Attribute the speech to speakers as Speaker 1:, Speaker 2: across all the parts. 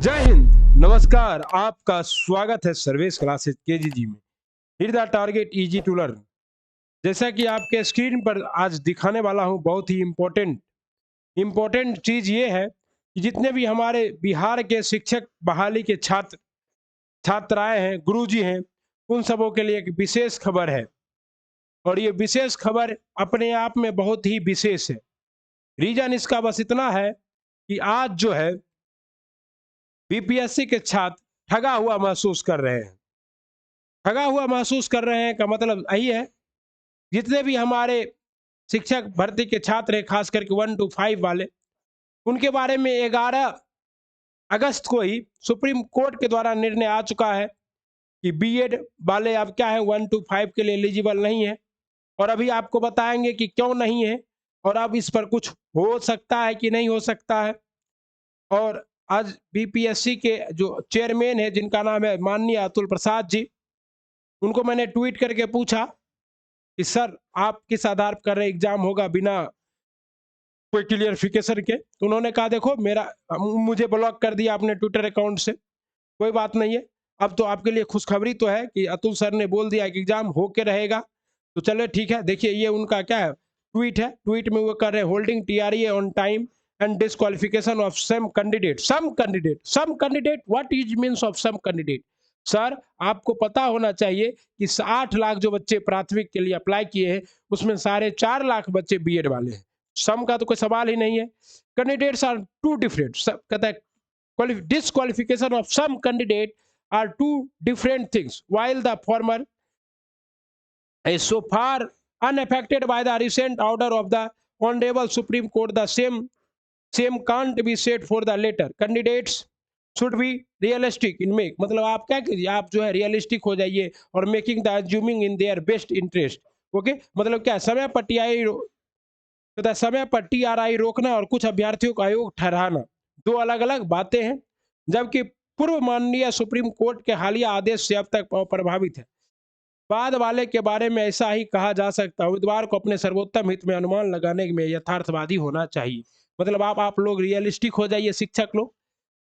Speaker 1: जय हिंद, नमस्कार। आपका स्वागत है सर्वेश क्लासेस केजीजी में। Hit the target easy to learn. जैसा कि आपके स्क्रीन पर आज दिखाने वाला हूं, बहुत ही इम्पोर्टेंट चीज ये है कि जितने भी हमारे बिहार के शिक्षक बहाली के छात्राएं हैं, गुरुजी हैं, उन सबों के लिए एक विशेष खबर है। और ये विशेष खबर अपने आप में बहुत ही विशेष है। रीजन इसका बस इतना है कि आज जो है बीपीएससी के छात्र ठगा हुआ महसूस कर रहे हैं। ठगा हुआ महसूस कर रहे हैं का मतलब यही है, जितने भी हमारे शिक्षक भर्ती के छात्र हैं, खास करके 1 to 5 वाले, उनके बारे में 11 अगस्त को ही सुप्रीम कोर्ट के द्वारा निर्णय आ चुका है कि बीएड वाले अब क्या है 1 to 5 के लिए एलिजिबल नहीं है। और अभी आपको बताएंगे कि क्यों नहीं है और अब इस पर कुछ हो सकता है कि नहीं हो सकता है। और आज बीपीएससी के जो चेयरमैन है, जिनका नाम है माननीय अतुल प्रसाद जी, उनको मैंने ट्वीट करके पूछा कि सर आप किस आधार पर कर रहे एग्जाम होगा बिना कोई क्लियरिफिकेशन के। तो उन्होंने कहा देखो मुझे ब्लॉक कर दिया आपने ट्विटर अकाउंट से, कोई बात नहीं है। अब तो आपके लिए खुशखबरी तो है कि अतुल सर ने बोल दिया कि एग्जाम होके रहेगा, तो चलो ठीक है। देखिए ये उनका क्या है ट्वीट है, ट्वीट में वो कर रहे holding TRA on time and disqualification of some candidate what is means of some candidate. Sir आपको पता होना चाहिए कि 8 लाख जो बच्चे प्राथमिक के लिए अप्लाई किए हैं, उसमें 4.5 लाख बच्चे बीएड वाले हैं। सम का तो कोई सवाल ही नहीं है। कैंडिडेट्स आर टू डिफरेंट, कहता है disqualification of some candidate are two different things, while the former is so far unaffected by the recent order of the honorable Supreme Court, the same can't be said for the latter. Candidates should be realistic in make, मतलब आप क्या कीजिए, आप जो है realistic हो जाइए और making the assuming in their best interest. Okay, मतलब क्या समय पर टीआरआई रोकना और कुछ अभ्यर्थियों का आयोग ठहराना दो अलग अलग बातें हैं। जबकि पूर्व माननीय सुप्रीम कोर्ट के हालिया आदेश से अब तक प्रभावित है। बाद वाले के बारे में ऐसा ही कहा जा सकता है, उम्मीदवार को अपने सर्वोत्तम हित में अनुमान लगाने में यथार्थवादी होना चाहिए। मतलब आप लोग रियलिस्टिक हो जाइए, शिक्षक लोग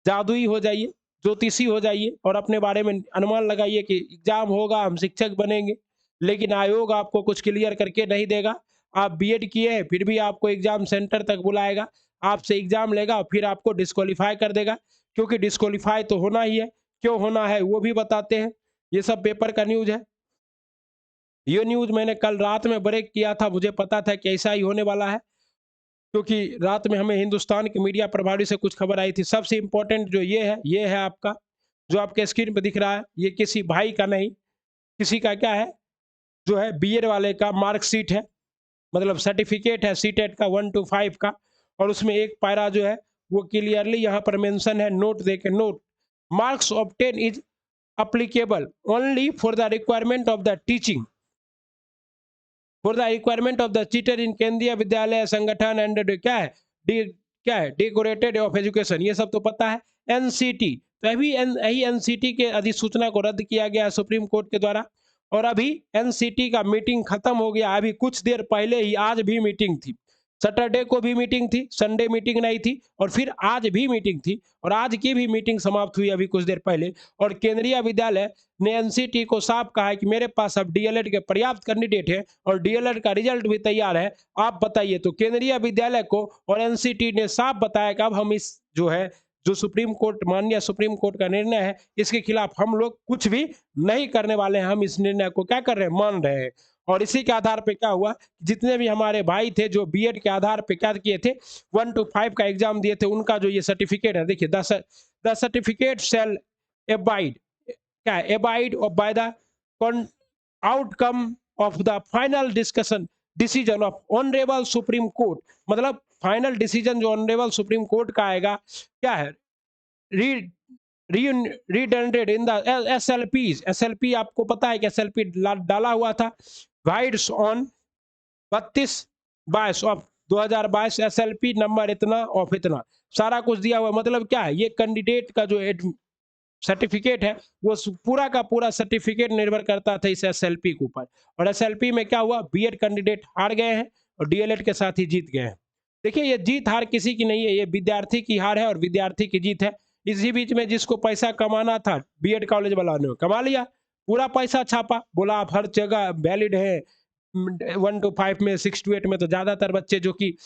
Speaker 1: जादुई हो जाइए, ज्योतिषी हो जाइए और अपने बारे में अनुमान लगाइए कि एग्जाम होगा, हम शिक्षक बनेंगे, लेकिन आयोग आपको कुछ क्लियर करके नहीं देगा। आप बीएड किए हैं फिर भी आपको एग्जाम सेंटर तक बुलाएगा, आपसे एग्जाम लेगा और फिर आपको डिस्क्वालीफाई कर देगा, क्योंकि डिस्क्वालीफाई तो होना ही है। क्यों होना है वो भी बताते हैं। ये सब पेपर का न्यूज है। ये न्यूज मैंने कल रात में ब्रेक किया था, मुझे पता था कि ऐसा ही होने वाला है, क्योंकि रात में हमें हिंदुस्तान के मीडिया प्रभारी से कुछ खबर आई थी। सबसे इंपॉर्टेंट जो ये है आपका जो आपके स्क्रीन पर दिख रहा है, ये किसी भाई का नहीं, किसी का क्या है, जो है बीएड वाले का मार्कशीट है, मतलब सर्टिफिकेट है सीटेट का 1 to 5 का। और उसमें एक पैरा जो है वो क्लियरली यहाँ पर मेंशन है, नोट देके note marks obtain is applicable only for the requirement of the teaching, for the requirement of the teacher in केंद्रीय विद्यालय संगठन एंड क्या है डेकोरेटेड ऑफ एजुकेशन। ये सब तो पता है। एनसीटी, तो अभी यही एनसीटी के अधिसूचना को रद्द किया गया सुप्रीम कोर्ट के द्वारा। और अभी एनसीटी का मीटिंग खत्म हो गया, अभी कुछ देर पहले ही, आज भी मीटिंग थी। सैटरडे को भी मीटिंग थी, संडे मीटिंग नहीं थी, और फिर आज भी मीटिंग थी, और आज की भी मीटिंग समाप्त हुई अभी कुछ देर पहले। और केंद्रीय विद्यालय ने एनसीटी को साफ कहा है कि मेरे पास अब डीएलएड के पर्याप्त कैंडिडेट हैं और डीएलएड का रिजल्ट भी तैयार है, आप बताइए। तो केंद्रीय विद्यालय को और एनसीटी ने साफ बताया कि अब हम इस जो सुप्रीम कोर्ट, माननीय सुप्रीम कोर्ट का निर्णय है, इसके खिलाफ हम लोग कुछ भी नहीं करने वाले हैं। हम इस निर्णय को क्या कर रहे हैं, मान रहे हैं। और इसी के आधार पे क्या हुआ, जितने भी हमारे भाई थे जो बीएड के आधार पे क्या किए थे, 1 to 5 का एग्जाम दिए थे, उनका जो ये सर्टिफिकेट है, देखिए द सर्टिफिकेट शैल एबाइड, क्या है, abide by the outcome of the final decision of honourable supreme court. मतलब फाइनल डिसीजन जो ऑनरेबल सुप्रीम कोर्ट का आएगा, क्या है, redundant in the SLPs। SLP आपको पता है कि SLP डाला हुआ था, guides on 32/22 of 2022, SLP number इतना ऑफ इतना, सारा कुछ दिया हुआ। मतलब क्या है, ये कैंडिडेट का जो सर्टिफिकेट है, वो पूरा का पूरा सर्टिफिकेट निर्भर करता था इस SLP के ऊपर। और SLP में क्या हुआ, बीएड कैंडिडेट हार गए हैं और डीएलएड के साथ ही जीत गए हैं। देखिए ये जीत हार किसी की नहीं है, ये विद्यार्थी की हार है और विद्यार्थी की जीत है। इसी बीच में जिसको पैसा कमाना था बीएड कॉलेज वाला ने कमा लिया, पूरा पैसा छापा, बोला आप हर जगह वैलिड है। 1 to 5 में, 6 to 8 में तो ज्यादातर बच्चे जो कि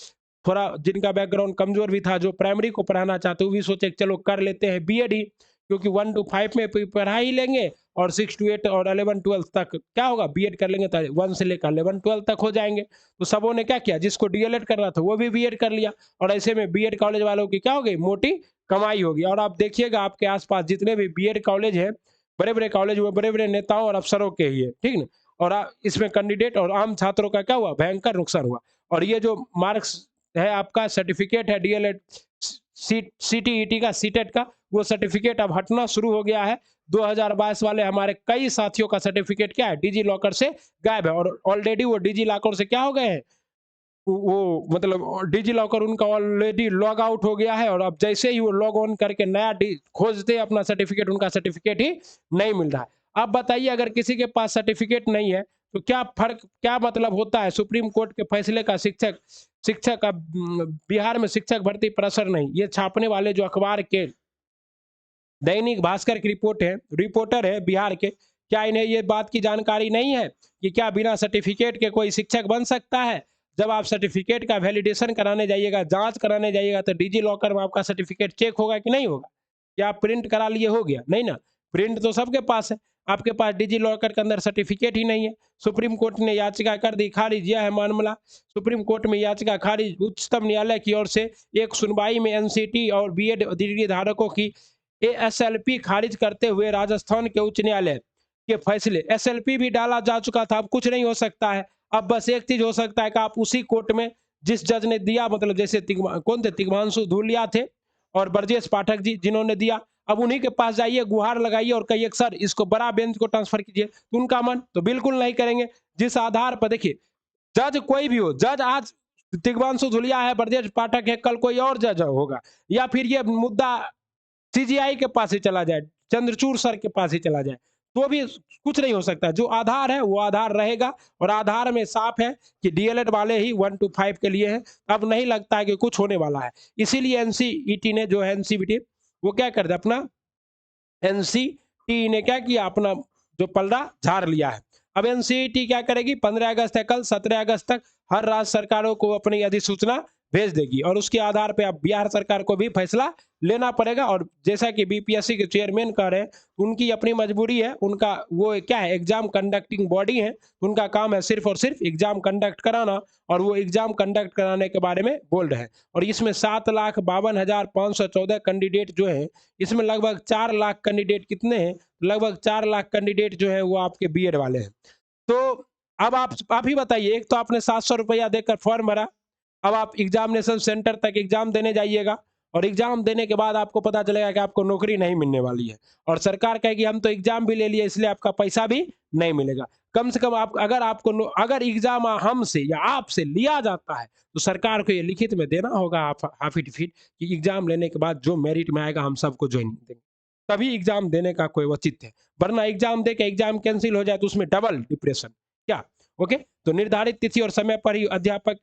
Speaker 1: थोड़ा जिनका बैकग्राउंड कमजोर भी था, जो प्राइमरी को पढ़ाना चाहते वो भी सोचे चलो कर लेते हैं बीएड ही, क्योंकि 1 to 5 में पढ़ा ही लेंगे और 6 to 8 और 11 12 तक क्या होगा, बीएड कर लेंगे तो 1 से लेकर 11 12 तक हो जाएंगे। तो सबों ने क्या किया, जिसको डीएलएड करना था वो भी बीएड कर लिया, और ऐसे में बीएड कॉलेज वालों की क्या हो गई, मोटी कमाई होगी। और आप देखिएगा आपके आसपास जितने भी बीएड कॉलेज है, बड़े बड़े कॉलेज हुए, बड़े बड़े नेताओं और अफसरों के ही है, ठीक ना। और इसमें कैंडिडेट और आम छात्रों का क्या हुआ, भयंकर नुकसान हुआ। और ये जो मार्क्स है, आपका सर्टिफिकेट है डीएलएड सीटीईटी का, सीटेट का, वो सर्टिफिकेट अब हटना शुरू हो गया है। 2022 वाले हमारे कई साथियों का सर्टिफिकेट क्या है, डिजी लॉकर से गायब है, और ऑलरेडी वो डिजी लॉकर से क्या हो गए हैं, वो मतलब डिजी लॉकर उनका ऑलरेडी लॉग आउट हो गया है, और अब जैसे ही वो लॉग ऑन करके नया खोजते हैं अपना सर्टिफिकेट, उनका सर्टिफिकेट ही नहीं मिल रहा है। अब बताइए, अगर किसी के पास सर्टिफिकेट नहीं है तो क्या फर्क, क्या मतलब होता है सुप्रीम कोर्ट के फैसले का। शिक्षक शिक्षक अब बिहार में शिक्षक भर्ती प्रेशर नहीं, ये छापने वाले जो अखबार के दैनिक भास्कर की रिपोर्टर है बिहार के, क्या इन्हें ये बात की जानकारी नहीं है कि क्या बिना सर्टिफिकेट के कोई शिक्षक बन सकता है। जब आप सर्टिफिकेट का वैलिडेशन कराने जाइएगा, जांच कराने जाइएगा, तो डिजी लॉकर में आपका सर्टिफिकेट चेक होगा कि नहीं होगा, क्या आप प्रिंट करा लिए हो गया, नहीं ना। प्रिंट तो सबके पास है, आपके पास डिजी लॉकर के अंदर सर्टिफिकेट ही नहीं है। सुप्रीम कोर्ट ने याचिका कर दी, खारिज, यह है मामला। सुप्रीम कोर्ट में याचिका खारिज, उच्चतम न्यायालय की ओर से एक सुनवाई में एनसीटी और बीएड डिग्री धारकों की एसएलपी खारिज करते हुए राजस्थान के उच्च न्यायालय के फैसले, एसएलपी भी डाला जा चुका था, अब कुछ नहीं हो सकता है। अब बस एक चीज हो सकता है कि आप उसी कोर्ट में जिस जज ने दिया, मतलब जैसे कौन थे, तिग्मांशु धूलिया थे और ब्रजेश पाठक जी जिन्होंने दिया, अब उन्हीं के पास जाइए, गुहार लगाइए और कहिए सर इसको बड़ा बेंच को ट्रांसफर कीजिए, तो उनका मन तो बिल्कुल नहीं करेंगे। जिस आधार पर, देखिए जज कोई भी हो, जज आज तिग्मांशु धूलिया है, ब्रजेश पाठक है, कल कोई और जज होगा, या फिर ये मुद्दा सीजीआई के पास ही चला जाए, चंद्रचूड़ सर के पास ही चला जाए, तो भी कुछ नहीं हो सकता। जो आधार है वो आधार रहेगा, और आधार में साफ है कि डीएलएड वाले ही 1 to 5 के लिए है। अब नहीं लगता है कि कुछ होने वाला है, इसीलिए एनसीईटी ने जो है, एनसीईटी वो क्या कर दिया, अपना एनसीटी ने क्या किया, अपना जो पलड़ा झाड़ लिया है। अब एनसीईटी क्या करेगी, 15 अगस्त है कल, 17 अगस्त तक हर राज्य सरकारों को अपनी अधिसूचना भेज देगी, और उसके आधार पे अब बिहार सरकार को भी फैसला लेना पड़ेगा। और जैसा कि बीपीएससी के चेयरमैन कह रहे हैं, उनकी अपनी मजबूरी है, उनका वो क्या है, एग्जाम कंडक्टिंग बॉडी है, उनका काम है सिर्फ और सिर्फ एग्जाम कंडक्ट कराना, और वो एग्जाम कंडक्ट कराने के बारे में बोल रहे हैं। और इसमें 7,52,514 कैंडिडेट जो है, इसमें लगभग 4 लाख कैंडिडेट कितने हैं, लगभग 4 लाख कैंडिडेट जो है वो आपके बीएड वाले हैं। तो अब आप ही बताइए, एक तो आपने 700 रुपया देकर फॉर्म भरा, अब आप एग्जामिनेशन सेंटर तक एग्जाम देने जाइएगा, और एग्जाम देने के बाद आपको पता चलेगा कि आपको नौकरी नहीं मिलने वाली है, और सरकार कहेगी हम तो एग्जाम भी ले लिए इसलिए आपका पैसा भी नहीं मिलेगा। कम से कम आप अगर एग्जाम हमसे या आपसे लिया जाता है, तो सरकार को ये लिखित में देना होगा, आप हाफिडविट, कि एग्जाम लेने के बाद जो मेरिट में आएगा हम सबको ज्वाइन देंगे, तभी एग्जाम देने का कोई औचित्य है। वरना एग्जाम दे के एग्जाम कैंसिल हो जाए तो उसमें डबल डिप्रेशन क्या। ओके, तो निर्धारित तिथि और समय पर ही अध्यापक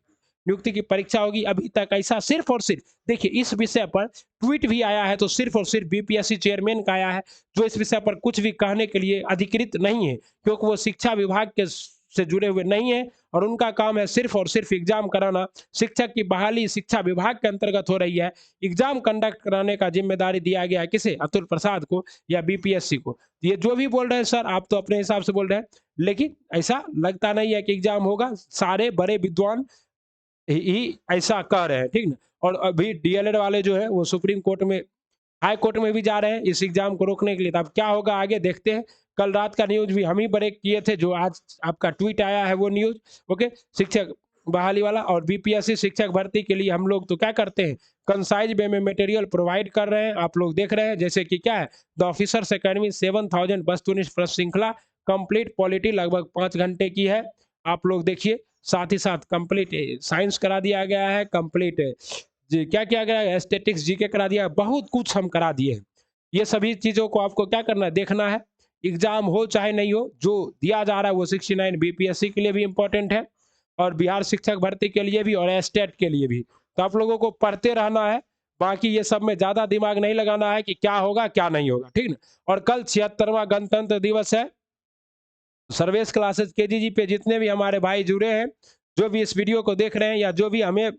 Speaker 1: नियुक्ति की परीक्षा होगी। अभी तक ऐसा सिर्फ और सिर्फ, देखिए इस विषय पर ट्वीट भी आया है, तो सिर्फ और सिर्फ बीपीएससी चेयरमैन का आया है, जो इस विषय पर कुछ भी कहने के लिए अधिकृत नहीं है, क्योंकि वो शिक्षा विभाग के से जुड़े हुए नहीं है, और उनका काम है सिर्फ और सिर्फ एग्जाम कराना। शिक्षक की बहाली शिक्षा विभाग के अंतर्गत हो रही है, एग्जाम कंडक्ट कराने का जिम्मेदारी दिया गया है किसे, अतुल प्रसाद को या बीपीएससी को। ये जो भी बोल रहे हैं सर, आप तो अपने हिसाब से बोल रहे हैं, लेकिन ऐसा लगता नहीं है कि एग्जाम होगा। सारे बड़े विद्वान ही ऐसा कह रहे हैं, ठीक ना। और अभी डीएलएड वाले जो है वो सुप्रीम कोर्ट में, हाई कोर्ट में भी जा रहे हैं इस एग्जाम को रोकने के लिए। तो अब क्या होगा आगे देखते हैं। कल रात का न्यूज भी हम ही ब्रेक किए थे, जो आज आपका ट्वीट आया है वो न्यूज। ओके, शिक्षक बहाली वाला। और बीपीएससी शिक्षक भर्ती के लिए हम लोग तो क्या करते हैं, कंसाइज वे में मटेरियल प्रोवाइड कर रहे हैं, आप लोग देख रहे हैं। जैसे कि क्या है, द ऑफिसर्स अकेडमी 7000 वस्तुनिष्ठ प्रश्न श्रृंखला कंप्लीट पॉलिटी लगभग 5 घंटे की है, आप लोग देखिए। साथ ही साथ कंप्लीट साइंस करा दिया गया है, कंप्लीट क्या किया गया है, एस्थेटिक्स जीके करा दिया, बहुत कुछ हम करा दिए हैं। ये सभी चीजों को आपको क्या करना है, देखना है। एग्जाम हो चाहे नहीं हो, जो दिया जा रहा है वो 69 बीपीएससी के लिए भी इंपॉर्टेंट है, और बिहार शिक्षक भर्ती के लिए भी, और एस्टेट के लिए भी। तो आप लोगों को पढ़ते रहना है, बाकी ये सब में ज्यादा दिमाग नहीं लगाना है कि क्या होगा क्या नहीं होगा, ठीक ना। और कल 76वां गणतंत्र दिवस है। सर्वेश क्लासेस केजीजी पे जितने भी हमारे भाई जुड़े हैं, जो भी इस वीडियो को देख रहे हैं या जो भी हमें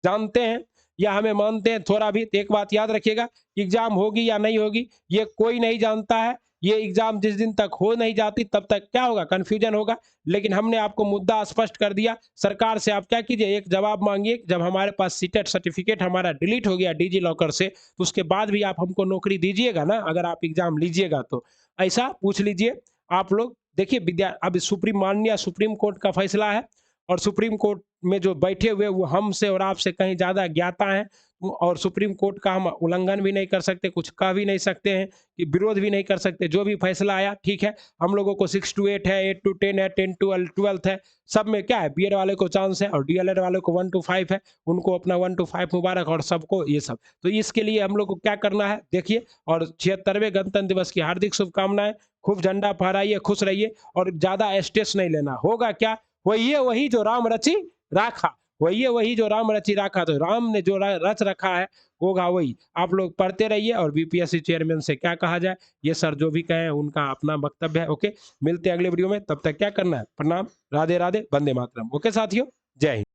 Speaker 1: जानते हैं या हमें मानते हैं थोड़ा भी, तो एक बात याद रखिएगा, एग्जाम होगी या नहीं होगी ये कोई नहीं जानता है। ये एग्जाम जिस दिन तक हो नहीं जाती तब तक क्या होगा, कंफ्यूजन होगा। लेकिन हमने आपको मुद्दा स्पष्ट कर दिया। सरकार से आप क्या कीजिए, एक जवाब मांगिए। जब हमारे पास सीटेट सर्टिफिकेट हमारा डिलीट हो गया डिजी लॉकर से, तो उसके बाद भी आप हमको नौकरी दीजिएगा ना, अगर आप एग्जाम लीजिएगा तो ऐसा पूछ लीजिए आप लोग। देखिए अब सुप्रीम माननीय सुप्रीम कोर्ट का फैसला है, और सुप्रीम कोर्ट में जो बैठे हुए वो हमसे और आपसे कहीं ज्यादा ज्ञाता हैं। और सुप्रीम कोर्ट का हम उल्लंघन भी नहीं कर सकते, कुछ कह भी नहीं सकते हैं, कि विरोध भी नहीं कर सकते। जो भी फैसला आया ठीक है। हम लोगों को 6 to 8 है, 8 to 10 है, 10 to 12 है। सब में क्या है, बीएड वाले को चांस है और डीएलएड वाले को 1 to 5 है। उनको अपना 1 to 5 मुबारक, और सबको ये सब। तो इसके लिए हम लोग को क्या करना है देखिए। और 76वें गणतंत्र दिवस की हार्दिक शुभकामनाएं। खूब झंडा फहराइए, खुश रहिए, और ज्यादा स्ट्रेस नहीं लेना। होगा क्या, वही है वही जो राम रचि राखा, वही है वही जो राम रचि राखा। तो राम ने जो रच रखा है होगा वही। आप लोग पढ़ते रहिए। और बीपीएससी चेयरमैन से क्या कहा जाए, ये सर जो भी कहें उनका अपना वक्तव्य है। ओके, मिलते हैं अगले वीडियो में। तब तक क्या करना है, प्रणाम, राधे राधे, वंदे मातरम। ओके साथियों, जय हिंद।